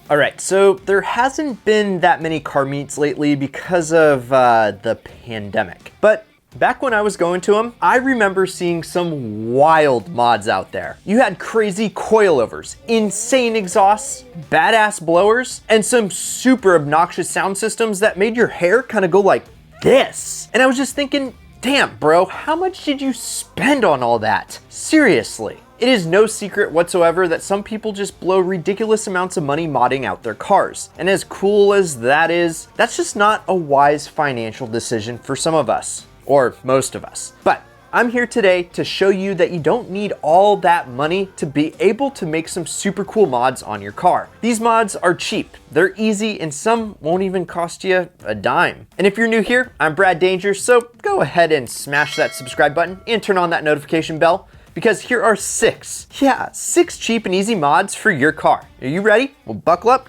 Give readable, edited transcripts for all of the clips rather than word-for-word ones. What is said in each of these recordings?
All right, so there hasn't been that many car meets lately because of the pandemic. But back when I was going to them, I remember seeing some wild mods out there. You had crazy coilovers, insane exhausts, badass blowers, and some super obnoxious sound systems that made your hair kind of go like this. And I was just thinking, damn, bro, how much did you spend on all that? Seriously. It is no secret whatsoever that some people just blow ridiculous amounts of money modding out their cars. And as cool as that is, that's just not a wise financial decision for some of us, or most of us. But I'm here today to show you that you don't need all that money to be able to make some super cool mods on your car. These mods are cheap, they're easy, and some won't even cost you a dime. And if you're new here, I'm Brad Danger, so go ahead and smash that subscribe button and turn on that notification bell, because here are six cheap and easy mods for your car. Are you ready? Well, buckle up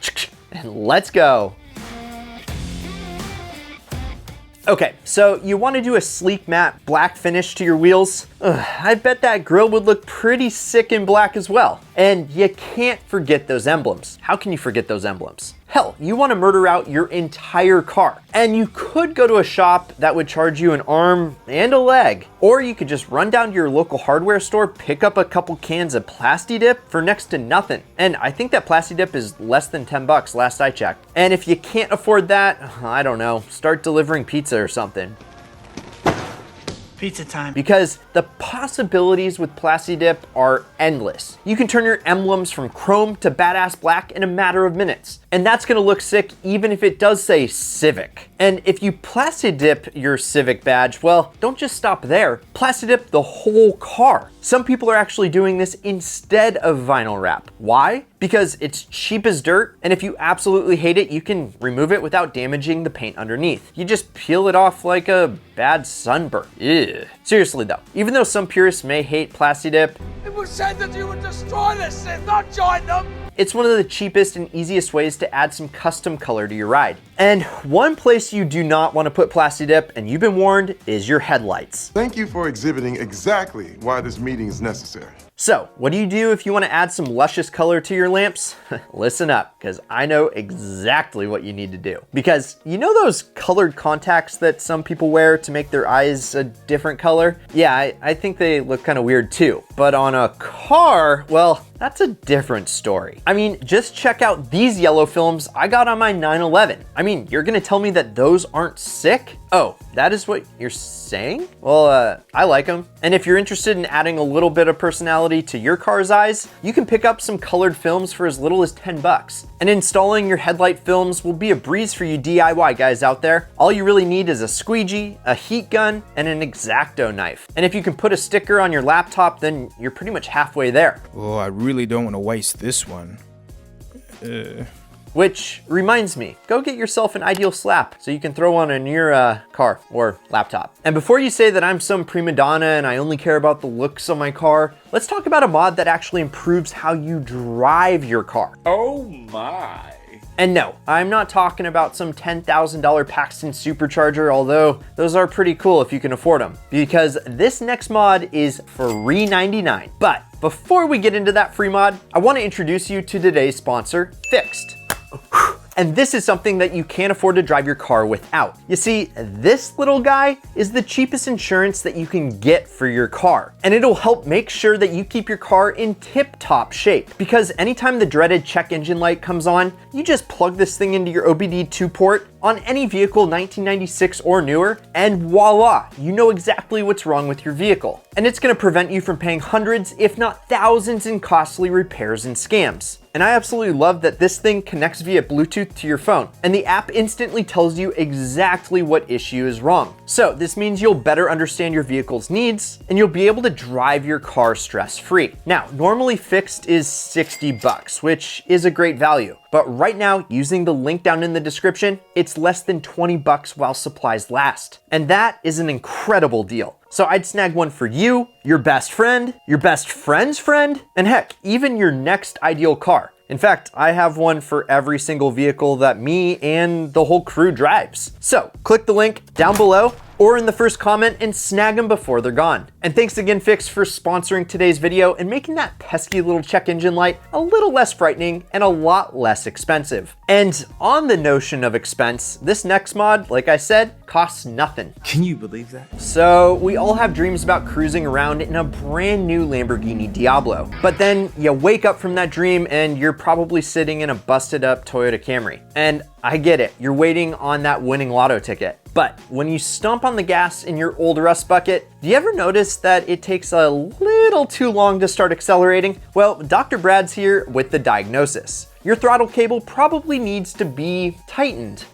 and let's go. Okay, so you want to do a sleek matte black finish to your wheels? I bet that grille would look pretty sick in black as well. And you can't forget those emblems. How can you forget those emblems? Hell, you want to murder out your entire car. And you could go to a shop that would charge you an arm and a leg. Or you could just run down to your local hardware store, pick up a couple cans of plastidip for next to nothing. And I think that plastidip is less than 10 bucks last I checked. And if you can't afford that, I don't know, start delivering pizza or something. Pizza time. Because the possibilities with plastidip are endless. You can turn your emblems from chrome to badass black in a matter of minutes. And that's gonna look sick even if it does say Civic. And if you plastidip your Civic badge, well, don't just stop there. Plastidip the whole car. Some people are actually doing this instead of vinyl wrap. Why? Because it's cheap as dirt, and if you absolutely hate it, you can remove it without damaging the paint underneath. You just peel it off like a bad sunburn. Ew. Seriously though, even though some purists may hate plastidip, it was said that you would destroy this and not join them. It's one of the cheapest and easiest ways to add some custom color to your ride. And one place you do not want to put plastidip, and you've been warned, is your headlights. Thank you for exhibiting exactly why this meeting is necessary. So, what do you do if you want to add some luscious color to your lamps? Listen up, because I know exactly what you need to do. Because you know those colored contacts that some people wear to make their eyes a different color? Yeah, I think they look kind of weird too. But on a car, well, that's a different story. I mean, just check out these yellow films I got on my 911. I mean, you're gonna tell me that those aren't sick? Oh, that is what you're saying? Well, I like them. And if you're interested in adding a little bit of personality to your car's eyes, you can pick up some colored films for as little as 10 bucks. And installing your headlight films will be a breeze for you DIY guys out there. All you really need is a squeegee, a heat gun, and an X-Acto knife. And if you can put a sticker on your laptop, then you're pretty much halfway there. Oh, I really don't want to waste this one. Which reminds me, go get yourself an ideal slap so you can throw one in your car or laptop. And before you say that I'm some prima donna and I only care about the looks on my car, let's talk about a mod that actually improves how you drive your car. Oh my. And no, I'm not talking about some $10,000 Paxton supercharger, although those are pretty cool if you can afford them, because this next mod is free 99. But before we get into that free mod, I want to introduce you to today's sponsor, Fixed. And this is something that you can't afford to drive your car without. You see, this little guy is the cheapest insurance that you can get for your car. And it'll help make sure that you keep your car in tip-top shape. Because anytime the dreaded check engine light comes on, you just plug this thing into your OBD2 port on any vehicle 1996 or newer, and voila, you know exactly what's wrong with your vehicle. And it's gonna prevent you from paying hundreds, if not thousands, in costly repairs and scams. And I absolutely love that this thing connects via Bluetooth to your phone, and the app instantly tells you exactly what issue is wrong. So this means you'll better understand your vehicle's needs, and you'll be able to drive your car stress-free. Now, normally Fixed is 60 bucks, which is a great value. But right now, using the link down in the description, it's less than 20 bucks while supplies last. And that is an incredible deal. So I'd snag one for you, your best friend, your best friend's friend, and heck, even your next ideal car. In fact, I have one for every single vehicle that me and the whole crew drives. So click the link down below or in the first comment and snag them before they're gone. And thanks again, Fix, for sponsoring today's video and making that pesky little check engine light a little less frightening and a lot less expensive. And on the notion of expense, this next mod, like I said, costs nothing. Can you believe that? So we all have dreams about cruising around in a brand new Lamborghini Diablo, but then you wake up from that dream and you're probably sitting in a busted up Toyota Camry. And I get it, you're waiting on that winning lotto ticket. But when you stomp on the gas in your old rust bucket, do you ever notice that it takes a little too long to start accelerating? Well, Dr. Brad's here with the diagnosis. Your throttle cable probably needs to be tightened.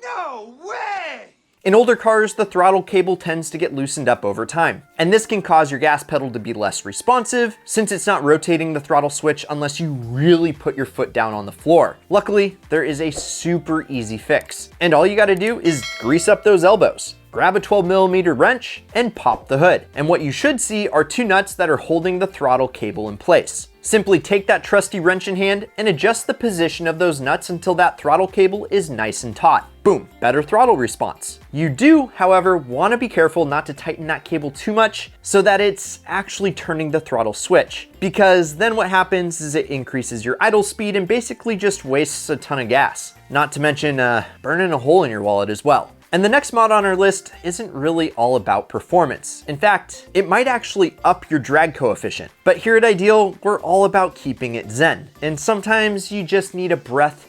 No way! In older cars, the throttle cable tends to get loosened up over time, and this can cause your gas pedal to be less responsive since it's not rotating the throttle switch unless you really put your foot down on the floor. Luckily, there is a super easy fix, and all you gotta do is grease up those elbows. Grab a 12mm wrench and pop the hood. And what you should see are two nuts that are holding the throttle cable in place. Simply take that trusty wrench in hand and adjust the position of those nuts until that throttle cable is nice and taut. Boom, better throttle response. You do, however, want to be careful not to tighten that cable too much so that it's actually turning the throttle switch, because then what happens is it increases your idle speed and basically just wastes a ton of gas. Not to mention burning a hole in your wallet as well. And the next mod on our list isn't really all about performance. In fact, it might actually up your drag coefficient. But here at Ideal, we're all about keeping it zen. And sometimes you just need a breath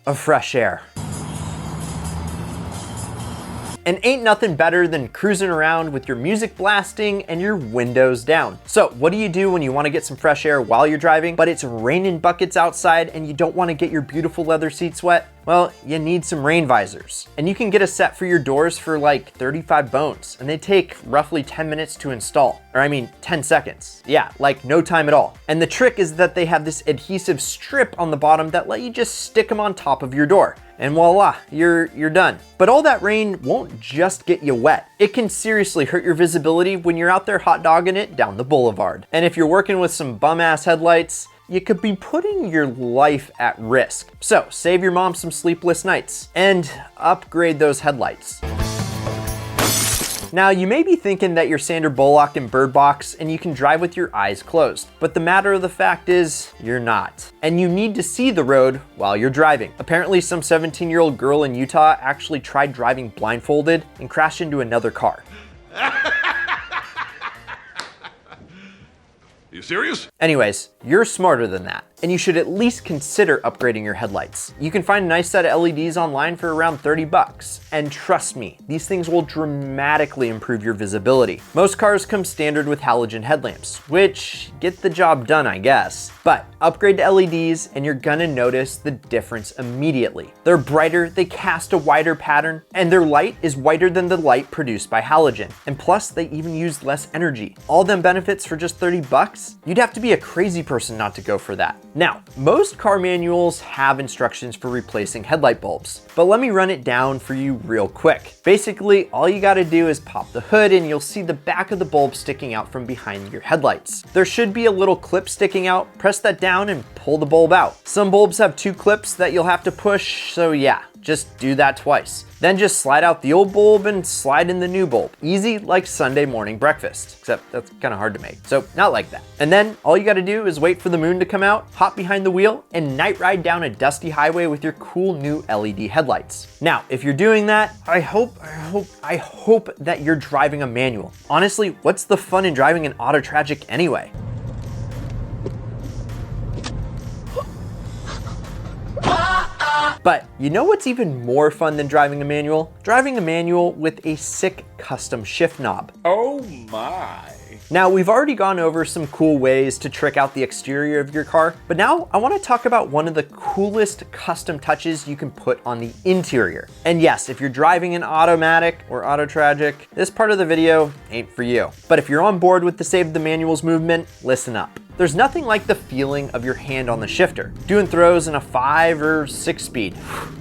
of fresh air. And ain't nothing better than cruising around with your music blasting and your windows down. So what do you do when you want to get some fresh air while you're driving, but it's raining buckets outside and you don't want to get your beautiful leather seats wet? Well, you need some rain visors. And you can get a set for your doors for like 35 bones, and they take roughly 10 minutes to install. Or I mean, 10 seconds. Yeah, like no time at all. And the trick is that they have this adhesive strip on the bottom that let you just stick them on top of your door. And voila, you're done. But all that rain won't just get you wet. It can seriously hurt your visibility when you're out there hot dogging it down the boulevard. And if you're working with some bum ass headlights, you could be putting your life at risk. So save your mom some sleepless nights and upgrade those headlights. Now, you may be thinking that you're Sandra Bullock in Bird Box and you can drive with your eyes closed, but the matter of the fact is, you're not. And you need to see the road while you're driving. Apparently, some 17-year-old girl in Utah actually tried driving blindfolded and crashed into another car. You serious? Anyways, you're smarter than that, and you should at least consider upgrading your headlights. You can find a nice set of LEDs online for around 30 bucks, and trust me, these things will dramatically improve your visibility. Most cars come standard with halogen headlamps, which get the job done, I guess. But upgrade to LEDs and you're gonna notice the difference immediately. They're brighter, they cast a wider pattern, and their light is whiter than the light produced by halogen. And plus, they even use less energy. All them benefits for just 30 bucks? You'd have to be a crazy person not to go for that. Now, most car manuals have instructions for replacing headlight bulbs, but let me run it down for you real quick. Basically, all you gotta do is pop the hood and you'll see the back of the bulb sticking out from behind your headlights. There should be a little clip sticking out. Press that down and pull the bulb out. Some bulbs have two clips that you'll have to push, so yeah, just do that twice. Then just slide out the old bulb and slide in the new bulb. Easy like Sunday morning breakfast, except that's kind of hard to make, so not like that. And then all you gotta do is wait for the moon to come out, hop behind the wheel, and night ride down a dusty highway with your cool new LED headlights. Now, if you're doing that, I hope that you're driving a manual. Honestly, what's the fun in driving an auto tragic anyway? But you know what's even more fun than driving a manual? Driving a manual with a sick custom shift knob. Oh my. Now, we've already gone over some cool ways to trick out the exterior of your car, but now I want to talk about one of the coolest custom touches you can put on the interior. And yes, if you're driving an automatic or auto tragic, this part of the video ain't for you. But if you're on board with the Save the Manuals movement, listen up. There's nothing like the feeling of your hand on the shifter. Doing throws in a 5 or 6 speed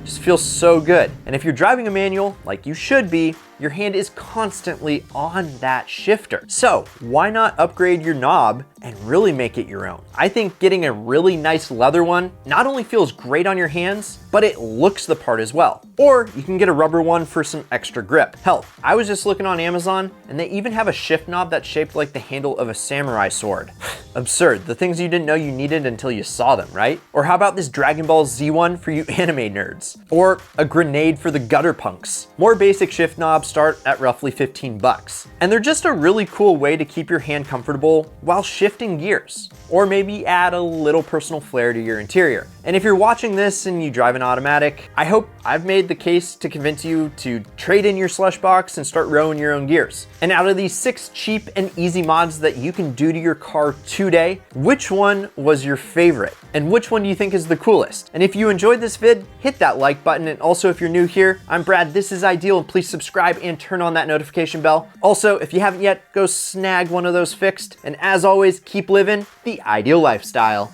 just feels so good. And if you're driving a manual, like you should be, your hand is constantly on that shifter. So why not upgrade your knob and really make it your own? I think getting a really nice leather one not only feels great on your hands, but it looks the part as well. Or you can get a rubber one for some extra grip. Hell, I was just looking on Amazon and they even have a shift knob that's shaped like the handle of a samurai sword. Absurd, the things you didn't know you needed until you saw them, right? Or how about this Dragon Ball Z one for you anime nerds? Or a grenade for the gutter punks? More basic shift knobs start at roughly 15 bucks. And they're just a really cool way to keep your hand comfortable while shifting gears. Or maybe add a little personal flair to your interior. And if you're watching this and you drive an automatic, I hope I've made the case to convince you to trade in your slush box and start rowing your own gears. And out of these 6 cheap and easy mods that you can do to your car today, which one was your favorite? And which one do you think is the coolest? And if you enjoyed this vid, hit that like button. And also if you're new here, I'm Brad, this is Ideal, and please subscribe and turn on that notification bell. Also, if you haven't yet, go snag one of those fixed. And as always, keep living the ideal lifestyle.